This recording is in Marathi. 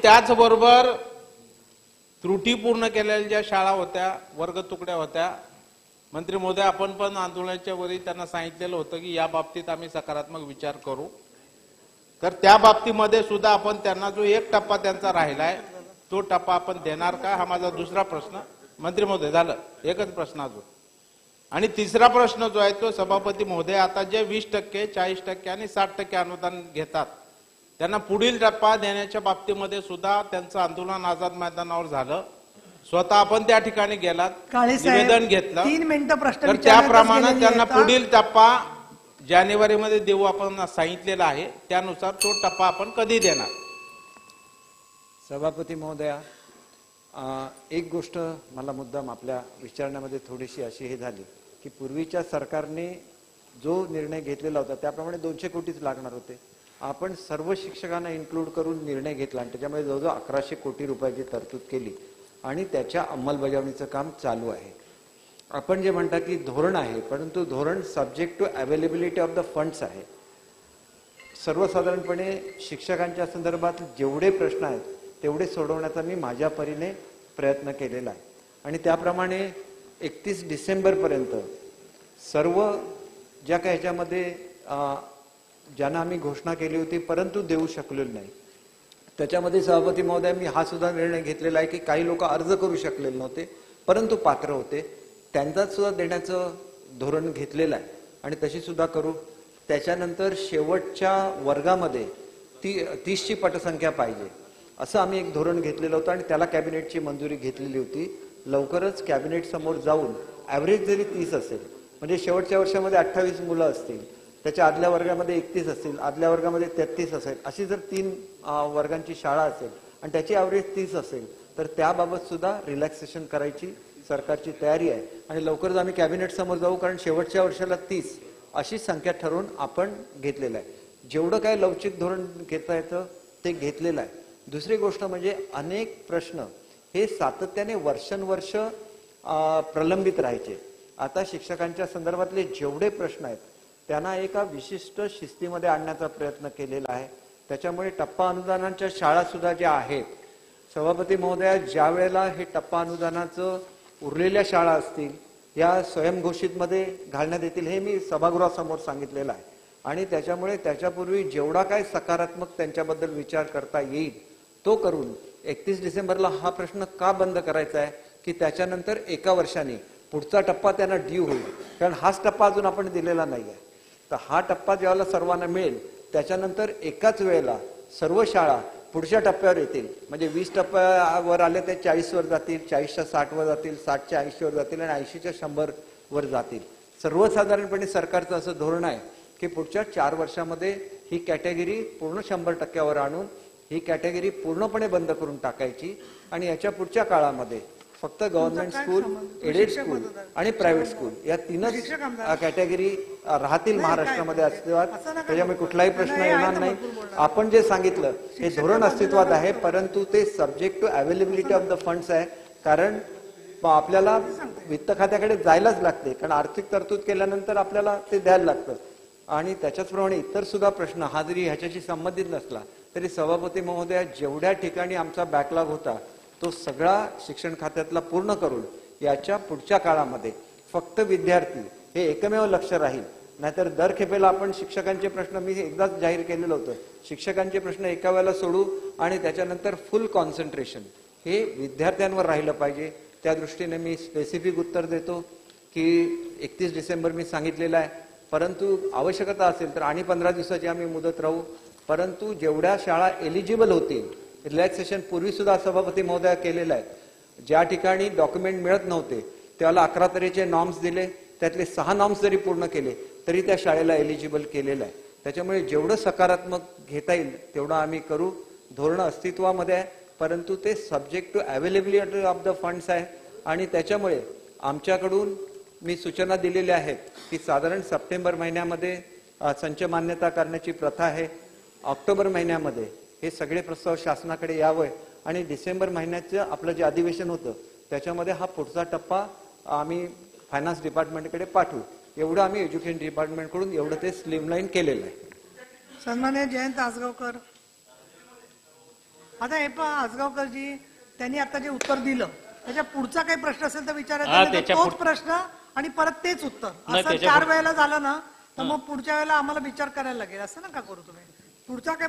त्याचबरोबर त्रुटीपूर्ण केलेल्या ज्या शाळा होत्या, वर्ग तुकड्या होत्या, मंत्री महोदय आपण पण आंदोलनाच्या वेळी त्यांना सांगितलेलं होतं की या बाबतीत आम्ही सकारात्मक विचार करू. तर त्या बाबतीमध्ये सुद्धा आपण त्यांना जो एक टप्पा त्यांचा राहिलाय तो टप्पा आपण देणार का, हा माझा दुसरा प्रश्न. मंत्री महोदय झालं एकच प्रश्न अजून. आणि तिसरा प्रश्न जो आहे तो सभापती महोदय, आता जे 20%, 40% आणि 60% अनुदान घेतात त्यांना पुढील टप्पा देण्याच्या बाबतीमध्ये सुद्धा त्यांचं आंदोलन आझाद मैदानावर झालं. स्वतः आपण त्या ठिकाणी गेलात, निवेदन घेतलं, 3 मिनिटं प्रश्न तर त्याप्रमाणे त्यांना पुढील टप्पा जानेवारीमध्ये देऊ आपण सांगितलेला आहे. त्यानुसार तो टप्पा आपण कधी देणार. सभापती महोदया, एक गोष्ट मला मुद्दाम आपल्या विचारण्यामध्ये थोडीशी अशी हे झाली की पूर्वीच्या सरकारने जो निर्णय घेतलेला होता त्याप्रमाणे 200 कोटीच लागणार होते. आपण सर्व शिक्षकांना इन्क्लूड करून निर्णय घेतला आणि त्याच्यामध्ये जवळजवळ 1100 कोटी रुपयाची तरतूद केली आणि त्याच्या अंमलबजावणीचं काम चालू आहे. आपण जे म्हणता की धोरण आहे, परंतु धोरण subject to availability of the funds आहे. सर्वसाधारणपणे शिक्षकांच्या संदर्भात जेवढे प्रश्न आहेत तेवढे सोडवण्याचा मी माझ्या परीने प्रयत्न केलेला आहे आणि त्याप्रमाणे 31 डिसेंबरपर्यंत सर्व ज्या काही ह्याच्यामध्ये ज्यांना आम्ही घोषणा केली होती परंतु देऊ शकलेलो नाही, त्याच्यामध्ये सभापती महोदय मी हा सुद्धा निर्णय घेतलेला आहे की काही लोक अर्ज करू शकलेले नव्हते परंतु पात्र होते, त्यांचा सुद्धा देण्याचं धोरण घेतलेलं आहे आणि तशी सुद्धा करू. त्याच्यानंतर शेवटच्या वर्गामध्ये 30ची पटसंख्या पाहिजे असं आम्ही एक धोरण घेतलेलं होतं आणि त्याला कॅबिनेटची मंजुरी घेतलेली होती. लवकरच कॅबिनेट समोर जाऊन ॲव्हरेज जरी 30 असेल म्हणजे शेवटच्या वर्षामध्ये 28 मुलं असतील, त्याच्या आदल्या वर्गामध्ये 31 असतील, आदल्या वर्गामध्ये 33 असेल, अशी जर 3 वर्गांची शाळा असेल आणि त्याची ॲव्हरेज 30 असेल तर त्याबाबत सुद्धा रिलॅक्सेशन करायची सरकारची तयारी आहे आणि लवकरच आम्ही कॅबिनेट समोर जाऊ, कारण शेवटच्या वर्षाला 30 अशी संख्या ठरवून आपण घेतलेलं आहे. जेवढं काय लवचिक धोरण घेता येतं ते घेतलेलं आहे. दुसरी गोष्ट म्हणजे अनेक प्रश्न हे सातत्याने वर्षानुवर्ष प्रलंबित राहायचे. आता शिक्षकांच्या संदर्भातले जेवढे प्रश्न आहेत त्यांना एका विशिष्ट शिस्तीमध्ये आणण्याचा प्रयत्न केलेला आहे. त्याच्यामुळे टप्पा अनुदानाच्या शाळा सुद्धा ज्या आहेत, सभापती महोदया, ज्या वेळेला हे टप्पा अनुदानाचं उरलेल्या शाळा असतील या स्वयंघोषित मध्ये घालण्यात येतील हे मी सभागृहासमोर सांगितलेलं आहे आणि त्याच्यामुळे त्याच्यापूर्वी जेवढा काय सकारात्मक त्यांच्याबद्दल विचार करता येईल तो करून 31 डिसेंबरला हा प्रश्न का बंद करायचा आहे की त्याच्यानंतर एका वर्षाने पुढचा टप्पा त्यांना ड्यू होईल, कारण हाच टप्पा अजून आपण दिलेला नाही आहे. तर हा टप्पा ज्यावेळेला सर्वांना मिळेल त्याच्यानंतर एकाच वेळेला सर्व शाळा पुढच्या टप्प्यावर येतील. म्हणजे 20 टप्प्यावर आले ते 40 वर जातील, 40च्या 60 वर जातील, 60च्या 80 वर जातील आणि 80च्या 100 वर जातील. सर्वसाधारणपणे सरकारचं असं धोरण आहे की पुढच्या 4 वर्षामध्ये ही कॅटेगरी पूर्ण 100% आणून ही कॅटेगरी पूर्णपणे बंद करून टाकायची आणि याच्या पुढच्या काळामध्ये फक्त गव्हर्नमेंट स्कूल, एडेड स्कूल आणि प्रायव्हेट स्कूल या 3च कॅटेगरी राहतील महाराष्ट्रामध्ये अस्तित्वात. त्याच्यामुळे कुठलाही प्रश्न येणार नाही. आपण जे सांगितलं हे धोरण अस्तित्वात आहे, परंतु ते subject to availability of the funds आहे. कारण आपल्याला वित्त खात्याकडे जायलाच लागते, कारण आर्थिक तरतूद केल्यानंतर आपल्याला ते द्यायला लागतं आणि त्याच्याचप्रमाणे इतर सुद्धा प्रश्न हा जरी ह्याच्याशी संबंधित नसला तरी सभापती महोदया जेवढ्या ठिकाणी आमचा बॅकलॉग होता तो सगळा शिक्षण खात्यातला पूर्ण करून याच्या पुढच्या काळामध्ये फक्त विद्यार्थी हे एकमेव लक्ष राहील. नाहीतर दर खेपेला आपण शिक्षकांचे प्रश्न, मी एकदाच जाहीर केलेलं होतं, शिक्षकांचे प्रश्न एका वेळेला सोडू आणि त्याच्यानंतर फुल कॉन्सन्ट्रेशन हे विद्यार्थ्यांवर राहिलं पाहिजे. त्या दृष्टीने मी स्पेसिफिक उत्तर देतो की 31 डिसेंबर मी सांगितलेलं आहे, परंतु आवश्यकता असेल तर आणि 15 दिवसाची आम्ही मुदत राहू. परंतु जेवढ्या शाळा एलिजिबल होतील, रिलॅक्सेशन पूर्वी सुद्धा सभापती महोदया केलेलं आहे, ज्या ठिकाणी डॉक्युमेंट मिळत नव्हते त्याला 11 तऱ्हेचे नॉर्म्स दिले, त्यातले 6 नॉर्म्स जरी पूर्ण केले तरी त्या शाळेला एलिजिबल केलेलं आहे. त्याच्यामुळे जेवढं सकारात्मक घेता येईल तेवढं आम्ही करू. धोरण अस्तित्वामध्ये आहे, परंतु ते subject to availability of the funds आहे आणि त्याच्यामुळे आमच्याकडून मी सूचना दिलेल्या आहेत की साधारण सप्टेंबर महिन्यामध्ये संच मान्यता करण्याची प्रथा आहे. ऑक्टोबर महिन्यामध्ये हे सगळे प्रस्ताव शासनाकडे यावे आणि डिसेंबर महिन्याचं आपलं जे अधिवेशन होतं त्याच्यामध्ये हा पुढचा टप्पा आम्ही फायनान्स डिपार्टमेंटकडे पाठवू. एवढं आम्ही एज्युकेशन डिपार्टमेंटकडून एवढं ते स्लिमलाईन केलेलं आहे. सन्माननीय जयंत आसगावकर. आता हे पण आसगावकरजी त्यांनी आता जे उत्तर दिलं त्याच्या पुढचा काही प्रश्न असेल तर हा, विचारायचा नाही तर त्याच्या तोच पुढ- प्रश्न आणि परत तेच उत्तर नाही, असं त्याच्या 4 पुढ- वेळेला झालं ना तर मग पुढच्या वेळेला आम्हाला विचार करायला लागेल. असं नका करू तुम्ही. पुढचा काही